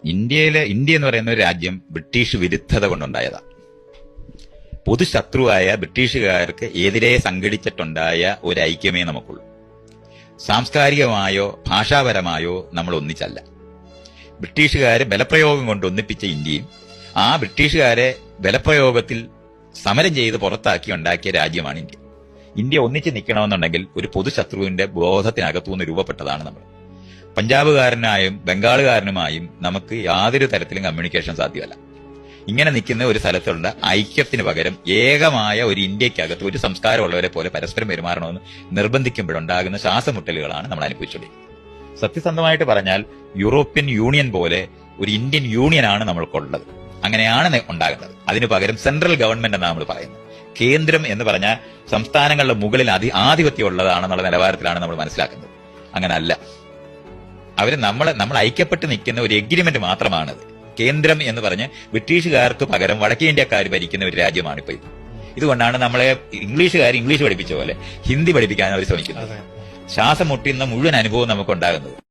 India എന്ന് പറയുന്ന ഒരു രാജ്യം ബ്രിട്ടീഷ് വിരുദ്ധത കൊണ്ടുണ്ടായതാണ്. പൊതുശത്രുവായ ബ്രിട്ടീഷുകാർക്ക് എതിരെ സംഘടിച്ചിട്ടുണ്ടായ ഒരു ഐക്യമേ നമുക്കുള്ളൂ. സാംസ്കാരികമായോ ഭാഷാപരമായോ നമ്മൾ ഒന്നിച്ചല്ല. ബ്രിട്ടീഷുകാരെ ബലപ്രയോഗം കൊണ്ട് ഒന്നിപ്പിച്ച ഇന്ത്യയും ആ ബ്രിട്ടീഷുകാരെ ബലപ്രയോഗത്തിൽ സമരം ചെയ്ത് പുറത്താക്കി ഉണ്ടാക്കിയ രാജ്യമാണ് ഇന്ത്യ. ഇന്ത്യ ഒന്നിച്ച് നിൽക്കണമെന്നുണ്ടെങ്കിൽ ഒരു പൊതുശത്രുവിന്റെ ബോധത്തിനകത്തുനിന്ന് രൂപപ്പെട്ടതാണ് നമ്മൾ. പഞ്ചാബുകാരനായും ബംഗാളുകാരനുമായും നമുക്ക് യാതൊരു തരത്തിലും കമ്മ്യൂണിക്കേഷൻ സാധ്യമല്ല. ഇങ്ങനെ നിൽക്കുന്ന ഒരു സ്ഥലത്തുള്ള ഐക്യത്തിന് പകരം ഏകമായ ഒരു ഇന്ത്യക്കകത്ത് ഒരു സംസ്കാരമുള്ളവരെ പോലെ പരസ്പരം പെരുമാറണമെന്ന് നിർബന്ധിക്കുമ്പോഴുണ്ടാകുന്ന ശ്വാസമുട്ടലുകളാണ് നമ്മൾ അനുഭവിച്ചുകൊണ്ടിരിക്കുന്നത്. സത്യസന്ധമായിട്ട് പറഞ്ഞാൽ യൂറോപ്യൻ യൂണിയൻ പോലെ ഒരു ഇന്ത്യൻ യൂണിയനാണ് നമ്മൾക്കുള്ളത്. അങ്ങനെയാണ് ഉണ്ടാകുന്നത്. അതിനു പകരം സെൻട്രൽ ഗവൺമെന്റ് എന്നാണ് നമ്മൾ പറയുന്നത്. കേന്ദ്രം എന്ന് പറഞ്ഞാൽ സംസ്ഥാനങ്ങളുടെ മുകളിൽ ആധിപത്യം ഉള്ളതാണെന്നുള്ള നിലവാരത്തിലാണ് നമ്മൾ മനസ്സിലാക്കുന്നത്. അങ്ങനല്ല. നമ്മൾ ഐക്യപ്പെട്ട് നിൽക്കുന്ന ഒരു എഗ്രിമെന്റ് മാത്രമാണത്. കേന്ദ്രം എന്ന് പറഞ്ഞ് ബ്രിട്ടീഷുകാർക്ക് പകരം വടക്കേ ഇന്ത്യക്കാർ ഭരിക്കുന്ന ഒരു രാജ്യമാണിപ്പോ ഇത്. ഇതുകൊണ്ടാണ് നമ്മളെ ഇംഗ്ലീഷുകാർ ഇംഗ്ലീഷ് പഠിപ്പിച്ച പോലെ ഹിന്ദി പഠിപ്പിക്കാൻ അവർ ശ്രമിക്കുന്നത്. ശ്വാസം മുട്ടുന്ന മുഴുവൻ അനുഭവം നമുക്ക് ഉണ്ടാകുന്നത്.